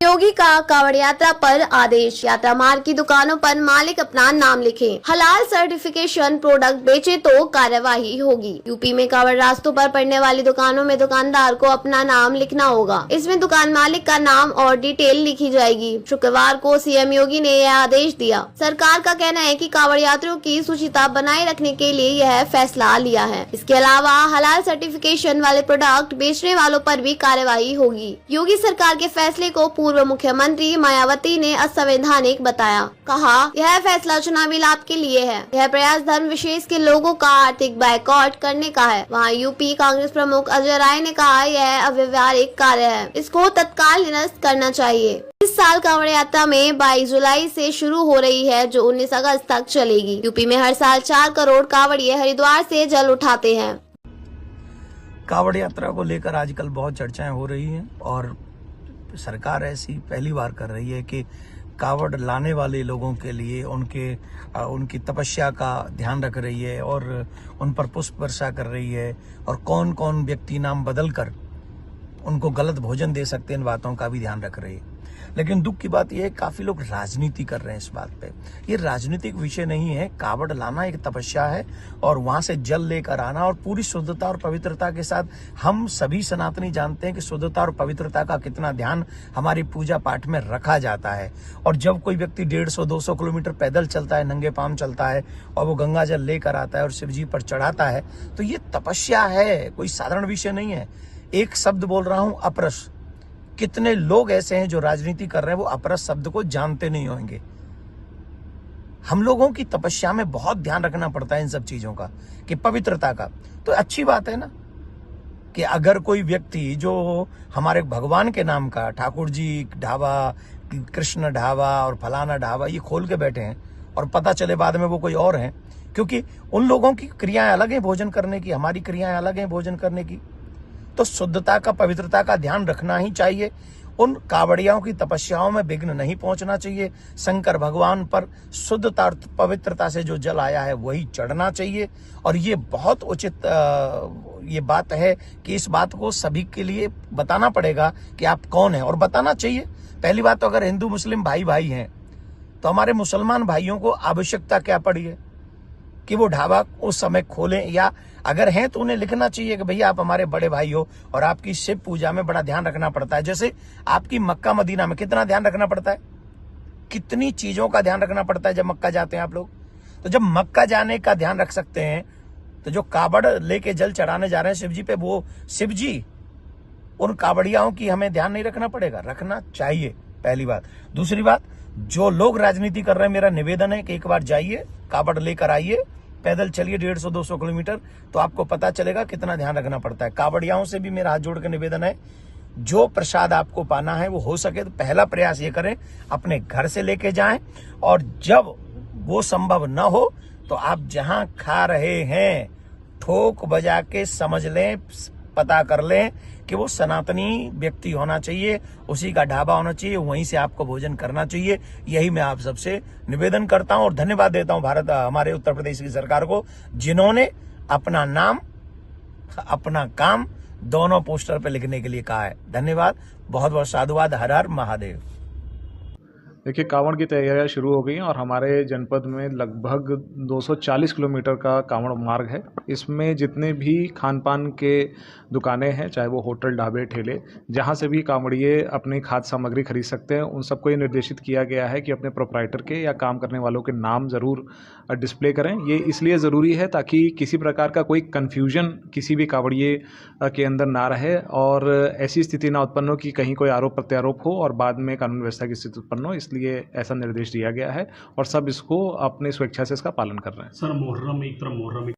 योगी का कावड़ यात्रा पर आदेश। यात्रा मार्ग की दुकानों पर मालिक अपना नाम लिखे, हलाल सर्टिफिकेशन प्रोडक्ट बेचे तो कार्यवाही होगी। यूपी में कावड़ रास्तों पर पड़ने वाली दुकानों में दुकानदार को अपना नाम लिखना होगा। इसमें दुकान मालिक का नाम और डिटेल लिखी जाएगी। शुक्रवार को सीएम योगी ने यह आदेश दिया। सरकार का कहना है कि कावड़ यात्रियों की सूचिता बनाए रखने के लिए यह फैसला लिया है। इसके अलावा हलाल सर्टिफिकेशन वाले प्रोडक्ट बेचने वालों पर भी कार्यवाही होगी। योगी सरकार के फैसले को पूर्व मुख्यमंत्री मायावती ने असंवैधानिक बताया। कहा, यह फैसला चुनावी लाभ के लिए है। यह प्रयास धर्म विशेष के लोगों का आर्थिक बायकॉट करने का है। वहाँ यूपी कांग्रेस प्रमुख अजय राय ने कहा, यह अव्यवहारिक कार्य है, इसको तत्काल निरस्त करना चाहिए। इस साल कांवड़ यात्रा में 22 जुलाई से शुरू हो रही है, जो 19 अगस्त तक चलेगी। यूपी में हर साल 4 करोड़ कांवड़िए हरिद्वार से जल उठाते हैं। कावड़ यात्रा को लेकर आजकल बहुत चर्चाएं हो रही हैं और सरकार ऐसी पहली बार कर रही है कि कावड़ लाने वाले लोगों के लिए उनकी तपस्या का ध्यान रख रही है और उन पर पुष्प वर्षा कर रही है और कौन कौन व्यक्ति नाम बदल कर उनको गलत भोजन दे सकते हैं, इन बातों का भी ध्यान रख रही है। लेकिन दुख की बात यह है काफी लोग राजनीति कर रहे हैं इस बात पे। ये राजनीतिक विषय नहीं है। कावड़ लाना एक तपस्या है और वहां से जल लेकर आना और पूरी शुद्धता और पवित्रता के साथ। हम सभी सनातनी जानते हैं कि शुद्धता और पवित्रता का कितना ध्यान हमारी पूजा पाठ में रखा जाता है। और जब कोई व्यक्ति 150-200 किलोमीटर पैदल चलता है, नंगे पांव चलता है और वो गंगा जल लेकर आता है और शिव जी पर चढ़ाता है, तो ये तपस्या है, कोई साधारण विषय नहीं है। एक शब्द बोल रहा हूं, अपरस। कितने लोग ऐसे हैं जो राजनीति कर रहे हैं, वो अपरस शब्द को जानते नहीं होंगे। हम लोगों की तपस्या में बहुत ध्यान रखना पड़ता है इन सब चीजों का, कि पवित्रता का। तो अच्छी बात है ना कि अगर कोई व्यक्ति जो हमारे भगवान के नाम का ठाकुर जी ढाबा, कृष्ण ढाबा और फलाना ढाबा ये खोल के बैठे हैं और पता चले बाद में वो कोई और हैं, क्योंकि उन लोगों की क्रियाएं अलग हैं भोजन करने की, हमारी क्रियाएं अलग हैं भोजन करने की। तो शुद्धता का, पवित्रता का ध्यान रखना ही चाहिए। उन कावड़ियों की तपस्याओं में विघ्न नहीं पहुंचना चाहिए। शंकर भगवान पर शुद्धता और पवित्रता से जो जल आया है वही चढ़ना चाहिए। और ये बहुत उचित ये बात है कि इस बात को सभी के लिए बताना पड़ेगा कि आप कौन हैं, और बताना चाहिए। पहली बात तो अगर हिंदू मुस्लिम भाई भाई हैं तो हमारे मुसलमान भाइयों को आवश्यकता क्या पड़ी है कि वो ढाबा उस समय खोलें, या अगर हैं तो उन्हें लिखना चाहिए कि भैया आप हमारे बड़े भाई हो और आपकी शिव पूजा में बड़ा ध्यान रखना पड़ता है। जैसे आपकी मक्का मदीना में कितना ध्यान रखना पड़ता है, कितनी चीजों का ध्यान रखना पड़ता है जब मक्का जाते हैं आप लोग। तो जब मक्का जाने का ध्यान रख सकते हैं तो जो कावड़ लेके जल चढ़ाने जा रहे हैं शिव जी पे, वो शिव जी उन कावड़ियाओं की हमें ध्यान नहीं रखना पड़ेगा? रखना चाहिए, पहली बात। दूसरी बात, जो लोग राजनीति कर रहे हैं, मेरा निवेदन है कि एक बार जाइए, कावड़ लेकर आइए, पैदल चलिए 150-200 किलोमीटर, तो आपको पता चलेगा कितना ध्यान रखना पड़ता है। कावड़ियाओं से भी मेरा हाथ जोड़ कर निवेदन है, जो प्रसाद आपको पाना है वो हो सके तो पहला प्रयास ये करें अपने घर से लेके जाएं, और जब वो संभव न हो तो आप जहां खा रहे हैं ठोक बजा के समझ लें, पता कर लें कि वो सनातनी व्यक्ति होना चाहिए, उसी का ढाबा होना चाहिए, वहीं से आपको भोजन करना चाहिए। यही मैं आप सबसे निवेदन करता हूं और धन्यवाद देता हूं हमारे उत्तर प्रदेश की सरकार को, जिन्होंने अपना नाम अपना काम दोनों पोस्टर पे लिखने के लिए कहा है। धन्यवाद, बहुत बहुत साधुवाद। हर हर महादेव। देखिए, कांवड़ की तैयारियां शुरू हो गई हैं और हमारे जनपद में लगभग 240 किलोमीटर का कांवड़ मार्ग है। इसमें जितने भी खान पान के दुकानें हैं, चाहे वो होटल, ढाबे, ठेले, जहां से भी कांवड़िए अपनी खाद्य सामग्री खरीद सकते हैं, उन सबको ये निर्देशित किया गया है कि अपने प्रोप्राइटर के या काम करने वालों के नाम ज़रूर डिस्प्ले करें। ये इसलिए ज़रूरी है ताकि किसी प्रकार का कोई कन्फ्यूजन किसी भी कांवड़िए के अंदर ना रहे और ऐसी स्थिति ना उत्पन्न हो कि कहीं कोई आरोप प्रत्यारोप हो और बाद में कानून व्यवस्था की स्थिति उत्पन्न हो। इसलिए ऐसा निर्देश दिया गया है और सब इसको अपनी स्वेच्छा से इसका पालन कर रहे हैं। सर, मुहर्रम एक तरफ मुहर्रम